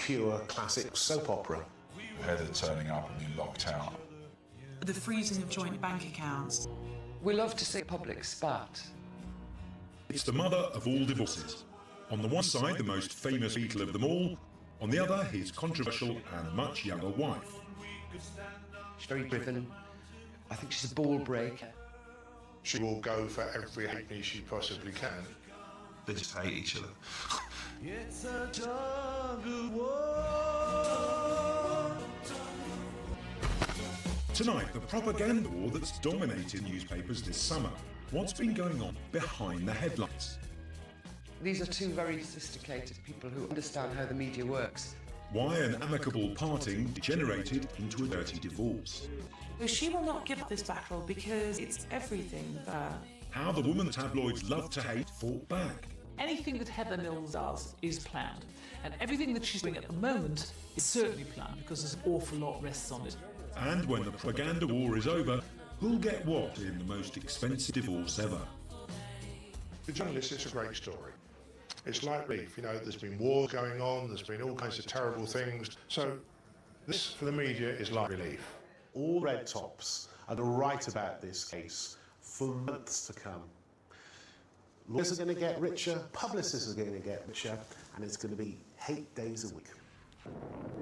pure classic soap opera. Heather turning up and being locked out. The freezing of joint bank accounts. We love to see public spat. It's the mother of all divorces. On the one side, the most famous Beatle of them all. On the other, his controversial and much younger wife. She's very driven. I think she's a ball breaker. She will go for every halfpenny she possibly can. They just hate each other. It's a jungle war. Tonight, the propaganda war that's dominated newspapers this summer. What's been going on behind the headlines? These are two very sophisticated people who understand how the media works. Why an amicable parting degenerated into a dirty divorce. She will not give up this battle because it's everything for her. How the woman tabloids love to hate fought back. Anything that Heather Mills does is planned, and everything that she's doing at the moment is certainly planned because there's an awful lot rests on it. And when the propaganda war is over, who'll get what in the most expensive divorce ever? For journalists, it's a great story. It's like relief, there's been wars going on, there's been all kinds of terrible things. So this, for the media, is like relief. All red tops are going to write about this case for months to come. Lawyers are going to get richer, publicists are going to get richer, and it's going to be 8 days a week.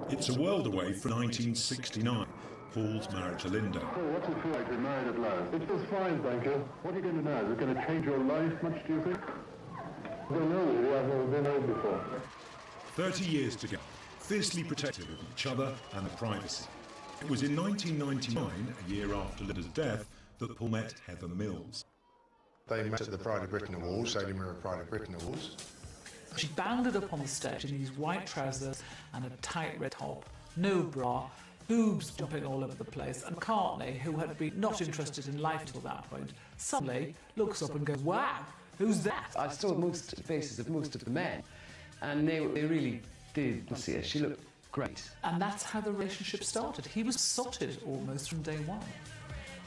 It's a world away from 1969, Paul's marriage to Linda. So what's it feel like to be married at last? It feels fine, thank you. What are you going to do now? Is it going to change your life much, do you think? I don't know, really. I've never been out before. 30 years together, fiercely protective of each other and their privacy. It was in 1999, a year after Linda's death, that Paul met Heather Mills. They met at the Pride of Britain Awards, Daily Mirror Pride of Britain Awards. She bounded up on the stage in these white trousers and a tight red top, no bra, boobs jumping all over the place, and McCartney, who had been not interested in life till that point, suddenly looks up and goes, "Wow, who's that?" I saw most faces of most of the men, and they really did see her. She looked great. And that's how the relationship started. He was sodded almost from day one.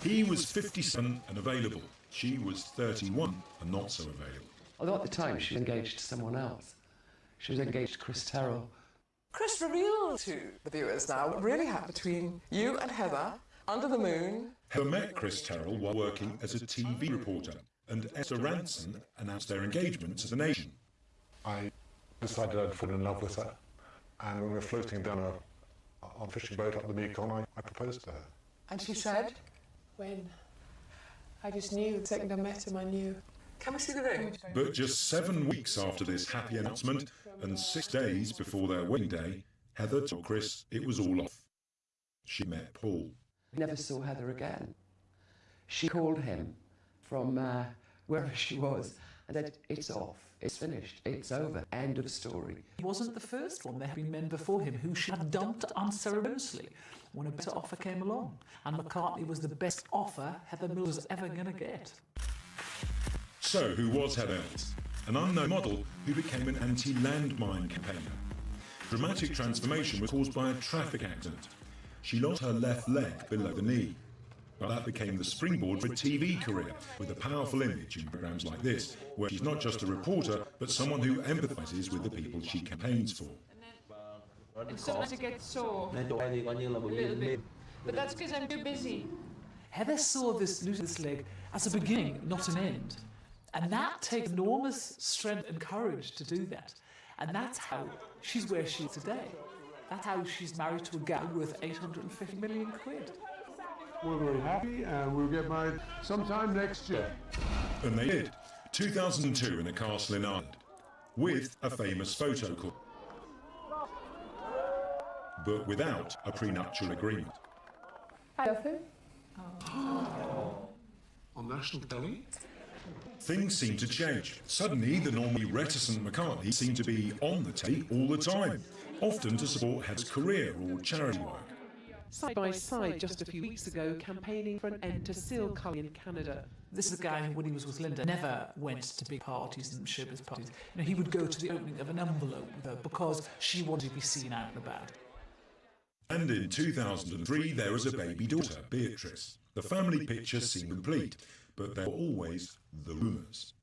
He was 57 and available. She was 31 and not so available. Although at the time she was engaged to someone else. She was engaged to Chris Terrell. Chris, reveal to the viewers now what really happened between you and Heather under the moon. Heather met Chris Terrell while working as a TV reporter, and Esther Ranson announced their engagement as a nation. I decided I'd fall in love with her, and when we were floating down on a fishing boat up the Mekong, I proposed to her. And she said? When? I just knew. The second I met him, I knew. Can we see the ring? But just 7 weeks after this happy announcement, and 6 days before their wedding day, Heather told Chris it was all off. She met Paul. Never saw Heather again. She called him from wherever she was and said, "It's off, it's finished, it's over, end of story." He wasn't the first one. There had been men before him who she had dumped unceremoniously when a better offer came along. And McCartney was the best offer Heather Mills was ever going to get. So, who was Heather Mills? An unknown model who became an anti-landmine campaigner. Dramatic transformation was caused by a traffic accident. She lost her left leg below the knee. But that became the springboard for a TV career, with a powerful image in programmes like this, where she's not just a reporter, but someone who empathises with the people she campaigns for. It's starting to get sore. A little bit. But that's because I'm too busy. Heather saw losing this leg as a beginning, not an end. And that takes enormous strength and courage to do that. And that's how she's where she is today. That's how she's married to a guy worth 850 million quid. We're very happy, and we'll get married sometime next year. And they did. 2002 in a castle in Ireland, with a famous photo call. But without a prenuptial agreement. I love him. On national telly? Things seemed to change. Suddenly, the normally reticent McCartney seemed to be on the tape all the time, often to support Heather's career or charity work. Side by side just a few weeks ago, campaigning for an end to seal culling in Canada. This is a guy who, when he was with Linda, never went to big parties and showbiz parties. He would go to the opening of an envelope with her because she wanted to be seen out and about. And in 2003, there was a baby daughter, Beatrice. The family picture seemed complete, but there were always the rumours.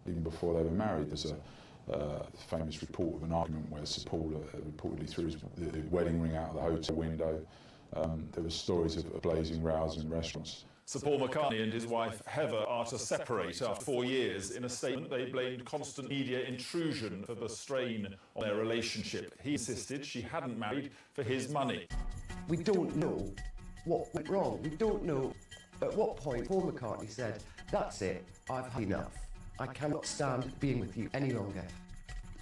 Even before they were married, there's famous report of an argument where Sir Paul reportedly threw the wedding ring out of the hotel window. There were stories of blazing rows in restaurants. Sir Paul McCartney and his wife Heather are to separate after 4 years. In a statement, they blamed constant media intrusion for the strain on their relationship. He insisted she hadn't married for his money. We don't know what went wrong. We don't know at what point Paul McCartney said, "That's it, I've had enough. I cannot stand being with you any longer."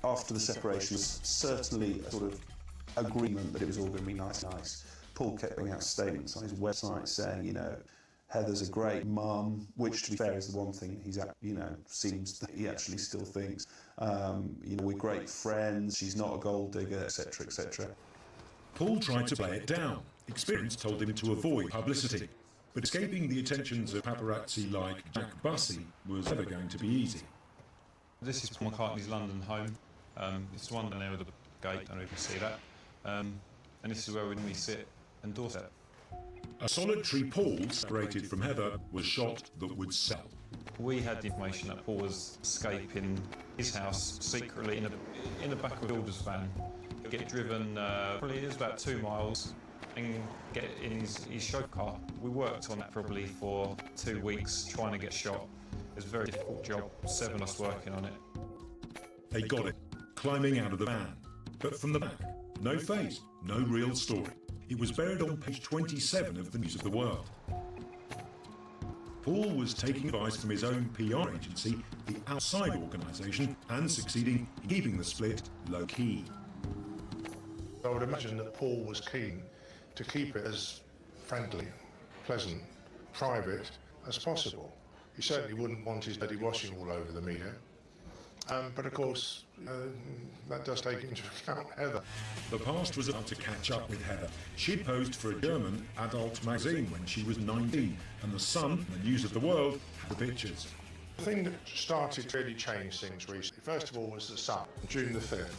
After the separation, was certainly a sort of agreement that it was all going to be nice. Paul kept putting out statements on his website saying, you know, Heather's a great mum, which, to be fair, is the one thing he's, seems that he actually still thinks. We're great friends. She's not a gold digger, etc., etc. Paul tried to play it down. Experience told him to avoid publicity, but escaping the attentions of paparazzi like Jack Bussey was never going to be easy. This is Paul McCartney's London home. It's the one down there with the gate. I don't know if you see that. And this is where we sit in Dorset. A solitary Paul, separated from Heather, was shot that would sell. We had the information that Paul was escaping his house secretly in the back of a builder's van. He'll get driven, probably is about 2 miles, and get in his chauffeur car. We worked on that probably for 2 weeks, trying to get shot. It was a very difficult job, 7 of us working on it. They got it, climbing out of the van. But from the back, no face, no real story. It was buried on page 27 of the News of the World. Paul was taking advice from his own PR agency, the Outside organisation, and succeeding in keeping the split low-key. I would imagine that Paul was keen to keep it as friendly, pleasant, private as possible. He certainly wouldn't want his dirty washing all over the media. But of course, that does take into account Heather. The past was about to catch up with Heather. She'd posed for a German adult magazine when she was 19, and the Sun, the News of the World, had the pictures. The thing that started to really change things recently, first of all, was the Sun, June the 5th.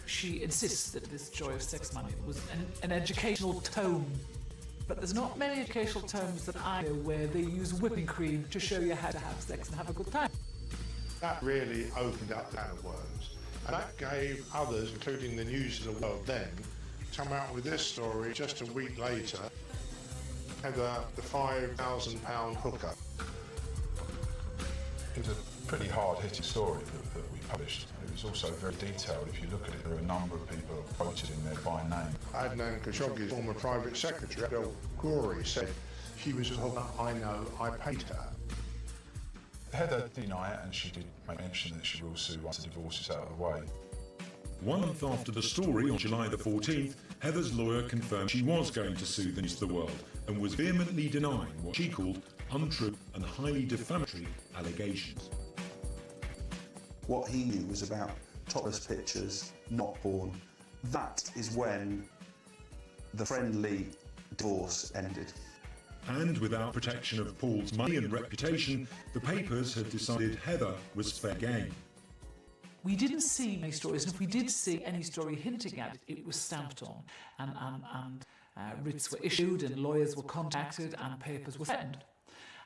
She insists that this Joy of Sex Money was an educational tome. But there's not many educational tomes that I know where they use whipping cream to show you how to have sex and have a good time. That really opened up the can of worms. And that gave others, including the News of the World then, come out with this story just a week later. Heather, the £5,000 hooker. It was a pretty hard-hitting story that we published. It was also very detailed. If you look at it, there are a number of people quoted in there by name. Adnan Khashoggi's former private secretary, Abdel Ghori, said she was a hooker. I know, I paid her. Heather denied it, and she did make mention that she will sue once the divorce is out of the way. 1 month after the story, on July the 14th, Heather's lawyer confirmed she was going to sue the News of the World and was vehemently denying what she called untrue and highly defamatory allegations. What he knew was about topless pictures, not porn. That is when the friendly divorce ended. And without protection of Paul's money and reputation, the papers had decided Heather was fair game. We didn't see many stories, and if we did see any story hinting at it, it was stamped on, and writs were issued, and lawyers were contacted, and papers were threatened.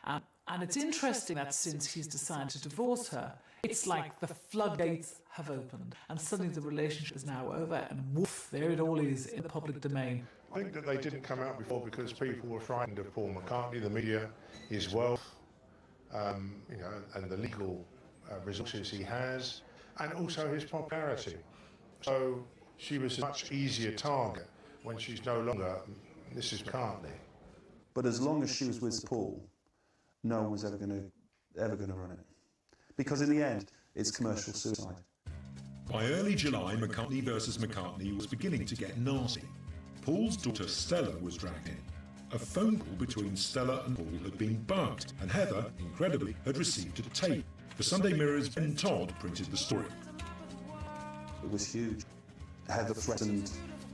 And it's interesting that since he's decided to divorce her, it's like the floodgates have opened, and suddenly the relationship is now over, and woof, there it all is in the public domain. I think that they didn't come out before because people were frightened of Paul McCartney, the media, his wealth, and the legal resources he has, and also his popularity. So she was a much easier target when she's no longer Mrs. McCartney. But as long as she was with Paul, no one was ever going to run it. Because in the end, it's commercial suicide. By early July, McCartney versus McCartney was beginning to get nasty. Paul's daughter Stella was dragged in. A phone call between Stella and Paul had been bugged, and Heather, incredibly, had received a tape. The Sunday Mirror's Ben Todd printed the story. It was huge. Heather threatened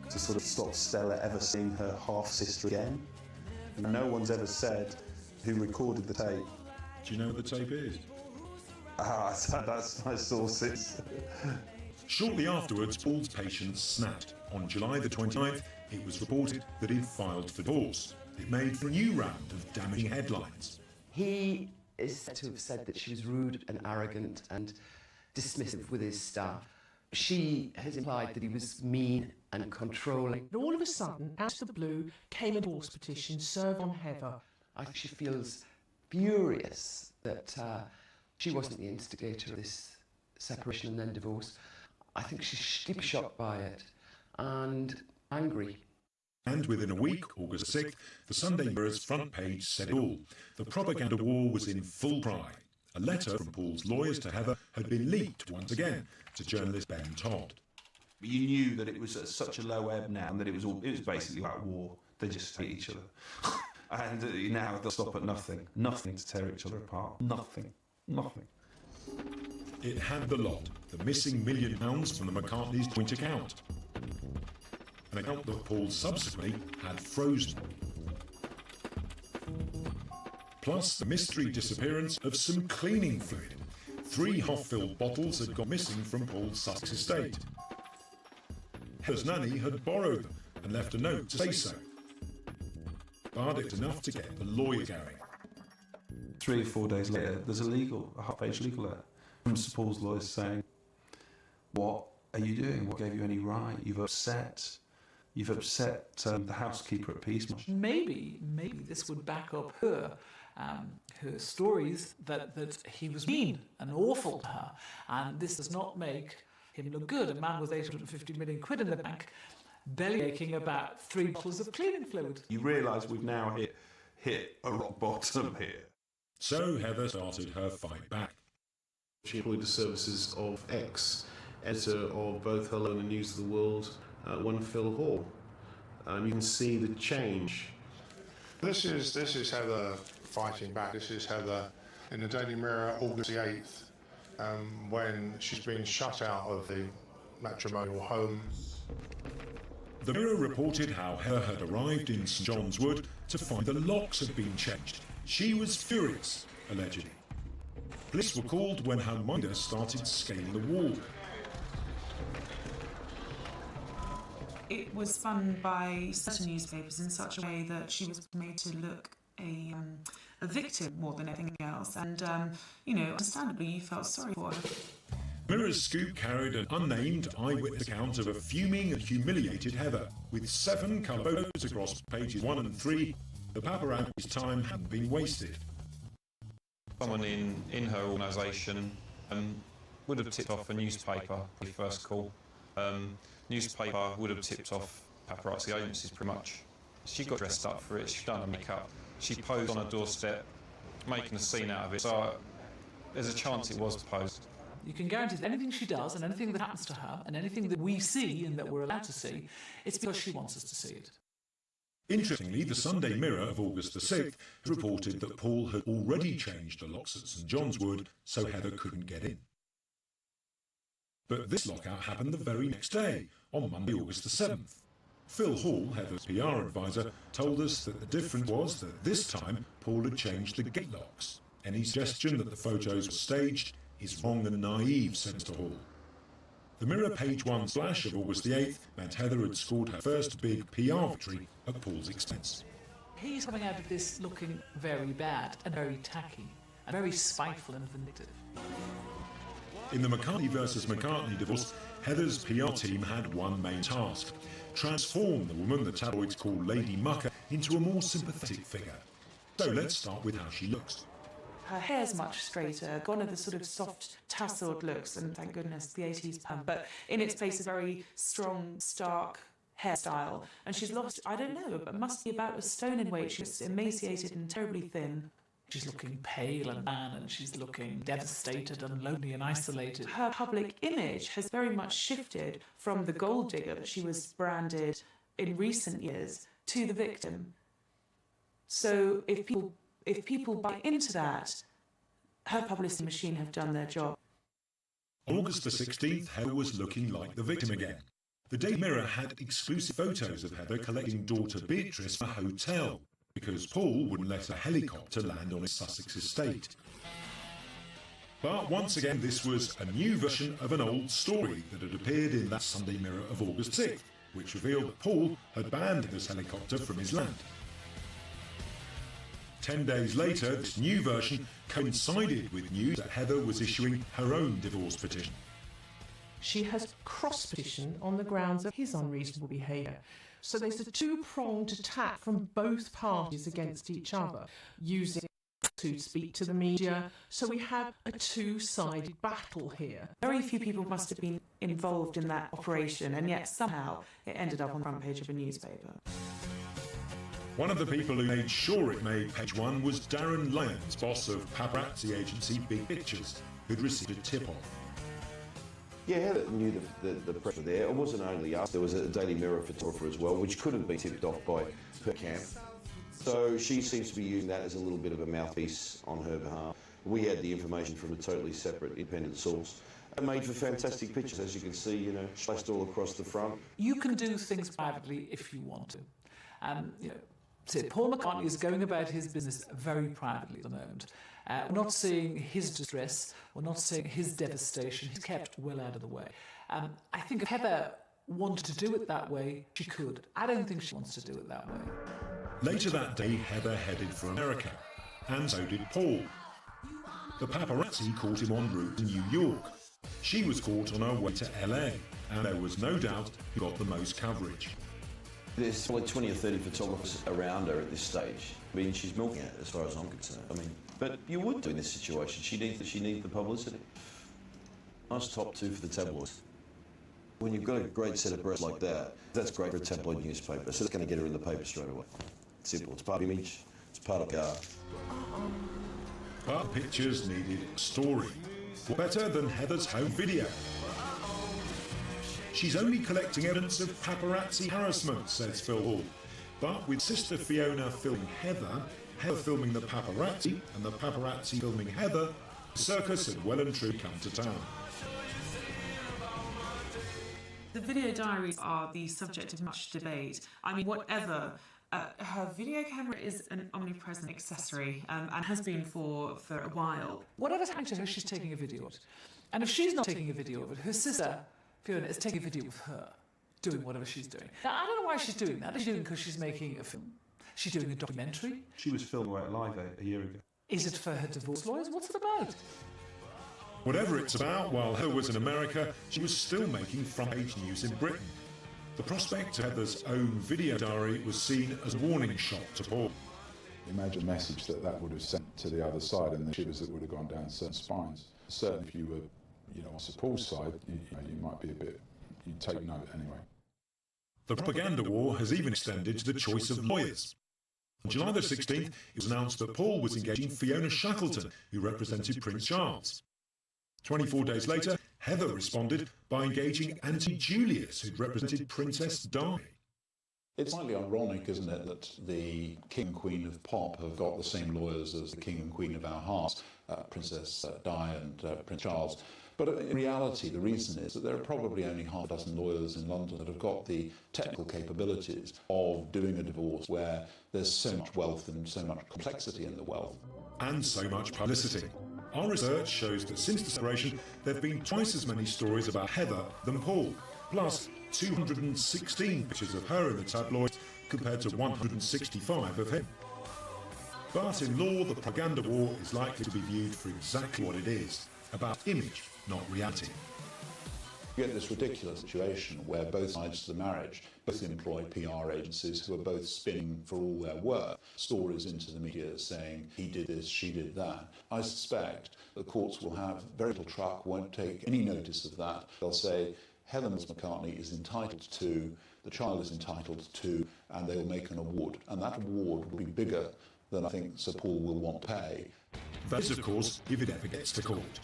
to sort of stop Stella ever seeing her half-sister again. No one's ever said who recorded the tape. Do you know what the tape is? That's my sources. Shortly afterwards, Paul's patience snapped. On July the 29th, it was reported that he'd filed for divorce. It made for a new round of damaging headlines. He is said to have said that she was rude and arrogant and dismissive with his staff. She has implied that he was mean and controlling. And all of a sudden, out of the blue, came a divorce petition served on Heather. I think she feels furious that she wasn't the instigator of this separation and then divorce. I think she's deeply shocked by it and angry. And within a week, August 6th, the Sunday Mirror's front page said it all. The propaganda war was in full cry. A letter from Paul's lawyers to Heather had been leaked once again to journalist Ben Todd. You knew that it was at such a low ebb now, and that it was basically like war. They just hate each other. And now they'll stop at nothing. Nothing to tear each other apart. Nothing. Nothing. It had the lot, the missing £1 million from the McCartney's joint account. An account that Paul subsequently had frozen. Plus the mystery disappearance of some cleaning fluid. 3 half-filled bottles had gone missing from Paul's Sussex estate. Heather's nanny had borrowed them and left a note to say so. But it's enough to get the lawyer going. 3 or 4 days later, there's a half-page legal letter from Sir Paul's lawyers saying, "What are you doing? What gave you any right? You've upset the housekeeper at Peacemarsh." Maybe this would back up her stories that he was mean and awful to her, and this does not make him look good. A man with 850 million quid in the bank, bellyaching about 3 bottles of cleaning fluid. You realise we've now hit a rock bottom here. So Heather started her fight back. She employed the services of ex-editor of both Hello and the News of the World, one Phil Hall. You can see the change. This is Heather fighting back. This is Heather in the Daily Mirror, August the 8th, when she's been shut out of the matrimonial home. The Mirror reported how Heather had arrived in St John's Wood to find the locks had been changed. She was furious, allegedly. Police were called when her minder started scaling the wall. It was spun by certain newspapers in such a way that she was made to look a victim more than anything else, and understandably you felt sorry for her. Mirror's scoop carried an unnamed eyewitness account of a fuming and humiliated Heather, with 7 colour photos across pages 1 and 3. The paparazzi's time hadn't been wasted. Someone in her organisation would have tipped off a newspaper, the first call. Newspaper would have tipped off paparazzi agencies pretty much. She got dressed up for it, she'd done her makeup, she posed on her doorstep, making a scene out of it, so there's a chance it was posed. You can guarantee that anything she does and anything that happens to her and anything that we see and that we're allowed to see, it's because she wants us to see it. Interestingly, the Sunday Mirror of August the 6th reported that Paul had already changed the locks at St John's Wood so Heather couldn't get in. But this lockout happened the very next day, on Monday, August the 7th. Phil Hall, Heather's PR advisor, told us that the difference was that this time Paul had changed the gate locks. Any suggestion that the photos were staged is wrong and naive, said Mr. Hall. The Mirror page 1 splash of August the 8th meant Heather had scored her first big PR victory at Paul's expense. He's coming out of this looking very bad and very tacky and very spiteful and vindictive. In the McCartney versus McCartney divorce, Heather's PR team had one main task: transform the woman the tabloids call Lady Mucker into a more sympathetic figure. So let's start with how she looks. Her hair's much straighter, gone are the sort of soft, tasseled looks, and thank goodness the 80s perm, but in its place a very strong, stark hairstyle. And she's lost, I don't know, but must be about a stone in weight. She's emaciated and terribly thin. She's looking pale and wan, and she's looking devastated and lonely and isolated. Her public image has very much shifted from the gold digger that she was branded in recent years to the victim. So if people buy into that, her publicity machine have done their job. On August the 16th, Heather was looking like the victim again. The Daily Mirror had exclusive photos of Heather collecting daughter Beatrice from a hotel, because Paul wouldn't let a helicopter land on his Sussex estate. But once again, this was a new version of an old story that had appeared in that Sunday Mirror of August 6th, which revealed that Paul had banned his helicopter from his land. 10 days later, this new version coincided with news that Heather was issuing her own divorce petition. She has cross-petitioned on the grounds of his unreasonable behaviour. So there's a two-pronged attack from both parties against each other, using to speak to the media. So we have a two-sided battle here. Very few people must have been involved in that operation, and yet somehow it ended up on the front page of a newspaper. One of the people who made sure it made page one was Darren Lyons, boss of paparazzi agency Big Pictures, who'd received a tip-off. Yeah, Heather knew the press were there. It wasn't only us, there was a Daily Mirror photographer as well, which could have been tipped off by her camp. So she seems to be using that as a little bit of a mouthpiece on her behalf. We had the information from a totally separate independent source. It made for fantastic pictures, as you can see, you know, splashed all across the front. You can do things privately if you want to. You know, say Paul McCartney is going about his business very privately at the moment. We're not seeing his distress, we're not seeing his devastation. He's kept well out of the way. I think if Heather wanted to do it that way, she could. I don't think she wants to do it that way. Later that day, Heather headed for America, and so did Paul. The paparazzi caught him en route to New York. She was caught on her way to LA, and there was no doubt who got the most coverage. There's probably 20 or 30 photographers around her at this stage. I mean, she's milking it as far as I'm concerned. I mean, but you would do in this situation. She needs the publicity. Nice top two for the tabloids. When you've got a great set of breasts like that, that's great for a tabloid newspaper. So it's going to get her in the paper straight away. Simple. It's part of the image. It's part of the art. But pictures needed a story. What better than Heather's home video? She's only collecting evidence of paparazzi harassment, says Phil Hall. But with sister Fiona filming Heather, Heather filming the paparazzi, and the paparazzi filming Heather, the circus had well and truly come to town. The video diaries are the subject of much debate. I mean, whatever. Her video camera is an omnipresent accessory and has been for a while. Whatever's happening to her, she's taking a video of it. And if she's not taking a video of it, her sister, Fiona, is taking a video of her doing whatever she's doing. Now, I don't know why she's doing that. Is she doing it because she's making a film? She's doing a documentary? She was filming right live a year ago. Is it for her divorce lawyers? What's it about? Whatever it's about, while Heather was in America, she was still making front-page news in Britain. The prospect of Heather's own video diary was seen as a warning shot to Paul. Imagine a message that would have sent to the other side and the shivers that would have gone down certain spines. Certainly if you were, on Paul's side, you might be a bit, you'd take note anyway. The propaganda war has even extended to the choice of lawyers. On July the 16th, it was announced that Paul was engaging Fiona Shackleton, who represented Prince Charles. 24 days later, Heather responded by engaging Auntie Julius, who'd represented Princess Di. It's slightly ironic, isn't it, that the King and Queen of Pop have got the same lawyers as the King and Queen of our hearts, Princess Di and Prince Charles. But in reality, the reason is that there are probably only half a dozen lawyers in London that have got the technical capabilities of doing a divorce where there's so much wealth and so much complexity in the wealth. And so much publicity. Our research shows that since the separation, there have been twice as many stories about Heather than Paul, plus 216 pictures of her in the tabloids compared to 165 of him. But in law, the propaganda war is likely to be viewed for exactly what it is, about image, not reality. You get this ridiculous situation where both sides of the marriage both employ PR agencies who are both spinning for all their worth stories into the media saying he did this, she did that. I suspect the courts will have very little truck, won't take any notice of that. They'll say Heather McCartney is entitled to, the child is entitled to, and they'll make an award. And that award will be bigger than I think Sir Paul will want to pay. That is, of course, if it ever gets to court.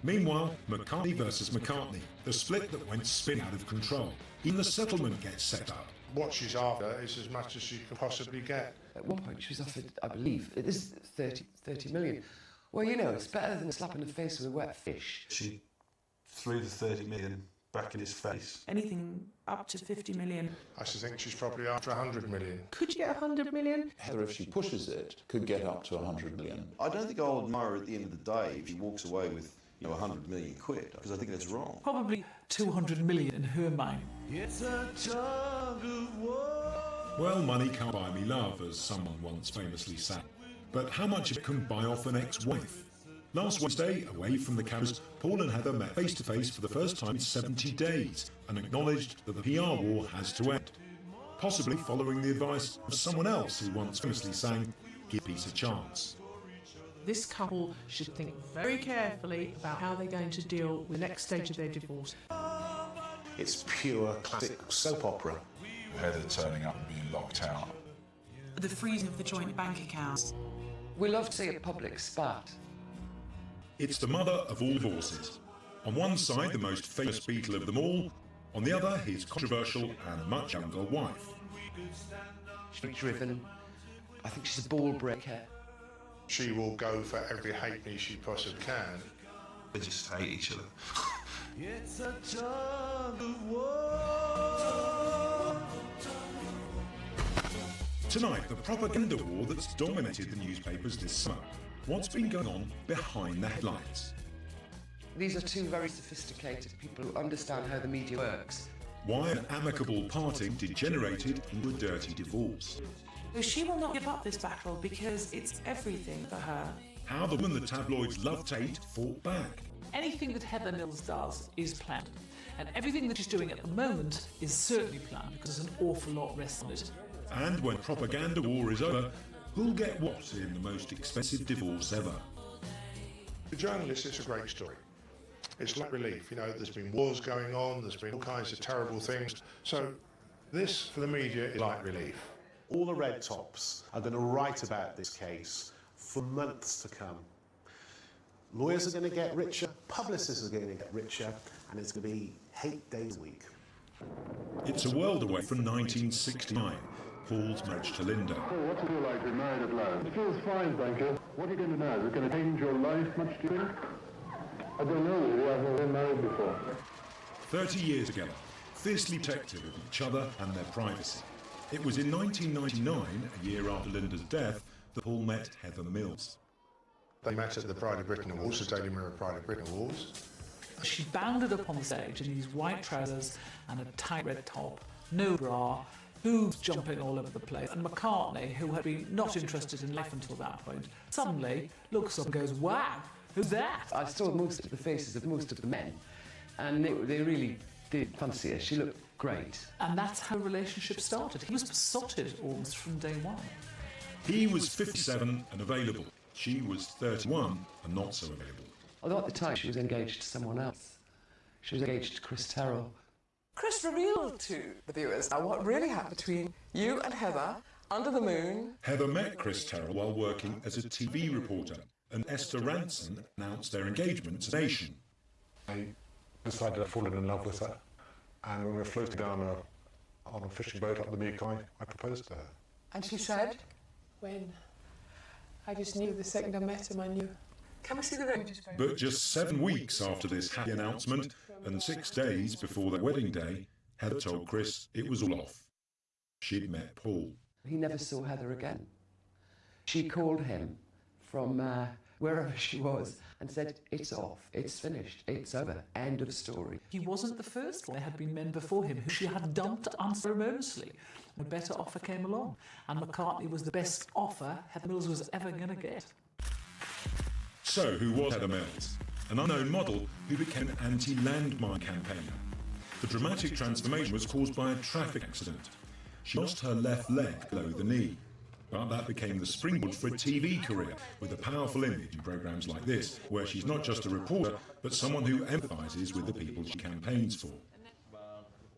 Meanwhile, McCartney versus McCartney, the split that went spin out of control. Even the settlement gets set up. What she's after is as much as she can possibly get. At one point she was offered, I believe, it is 30 million. Well, it's better than a slap in the face with a wet fish. She threw the 30 million back in his face. Anything up to 50 million. I should think she's probably after 100 million. Could you get 100 million? Heather, if she pushes it, could get up to 100 million. I don't think I'll admire her at the end of the day if she walks away with 100 million quid, because I think that's wrong. Probably 200 million in her mind. It's a tug of war. Well, money can't buy me love, as someone once famously sang. But how much of it can buy off an ex-wife? Last Wednesday, away from the cameras, Paul and Heather met face-to-face for the first time in 70 days and acknowledged that the PR war has to end, possibly following the advice of someone else who once famously sang, "Give peace a chance." This couple should think very carefully about how they're going to deal with the next stage of their divorce. It's pure classic soap opera. Heather turning up and being locked out. The freezing of the joint bank accounts. We love to see a public spat. It's the mother of all divorces. On one side, the most famous Beatle of them all. On the other, his controversial and much younger wife. She's driven. I think she's a ball breaker. She will go for every halfpenny she possibly can. They just hate each other. It's a tug of war. Tonight, the propaganda war that's dominated the newspapers this summer. What's been going on behind the headlines? These are two very sophisticated people who understand how the media works. Why an amicable parting degenerated into a dirty divorce. She will not give up this battle because it's everything for her. How the woman the tabloids love to hate fought back. Anything that Heather Mills does is planned. And everything that she's doing at the moment is certainly planned because there's an awful lot rests on it. And when propaganda war is over, who'll get what in the most expensive divorce ever? For journalists, it's a great story. It's like relief. You know, there's been wars going on, there's been all kinds of terrible things. So this, for the media, is like relief. All the red tops are going to write about this case for months to come. Lawyers are going to get richer, publicists are going to get richer, and it's going to be 8 days a week. It's a world away from 1969, Paul's marriage to Linda. So what's it feel like to be married at last? It feels fine, thank you. What are you going to know? Is it going to change your life much, do you think? I don't know really, I've never been married before. 30 years together, fiercely protective of each other and their privacy. It was in 1999, a year after Linda's death, that Paul met Heather Mills. They met at the Pride of Britain Awards, the Daily Mirror Pride of Britain Awards. She bounded up on the stage in these white trousers and a tight red top, no bra, boobs jumping all over the place. And McCartney, who had been not interested in life until that point, suddenly looks up and goes, "Wow, who's that?" I saw most of the faces of most of the men, and they really did fancy her. She looked great. And that's how the relationship started. He was besotted almost from day one. He was 57 and available. She was 31 and not so available. Although at the time she was engaged to someone else. She was engaged to Chris Terrell. Chris revealed to the viewers now what really happened between you and Heather under the moon. Heather met Chris Terrell while working as a TV reporter, and Esther Ranson announced their engagement to Nation. I decided I'd fallen in love with her, and when we were floating down on a fishing boat up the Mekong, I proposed to her. And she said, When? I just knew the second I met him, I knew. "Can we see the ring?" But just 7 weeks after this happy announcement, and 6 days before their wedding day, Heather told Chris it was all off. She'd met Paul. He never saw Heather again. She called him from wherever she was and said, "It's off, it's finished, it's over, end of story." He wasn't the first one. There had been men before him who she had dumped unceremoniously. A better offer came along, and McCartney was the best offer Heather Mills was ever going to get. So, who was Heather Mills? An unknown model who became an anti-landmine campaigner. The dramatic transformation was caused by a traffic accident. She lost her left leg below the knee. But that became the springboard for a TV career, with a powerful image in programmes like this, where she's not just a reporter, but someone who empathises with the people she campaigns for.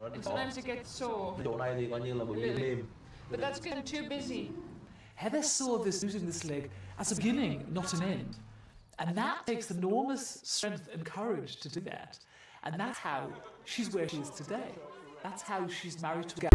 And sometimes it gets sore. But that's because I'm too busy. Heather saw this losing this leg as a beginning, not an end. And that takes enormous strength and courage to do that. And that's how she's where she is today. That's how she's married to a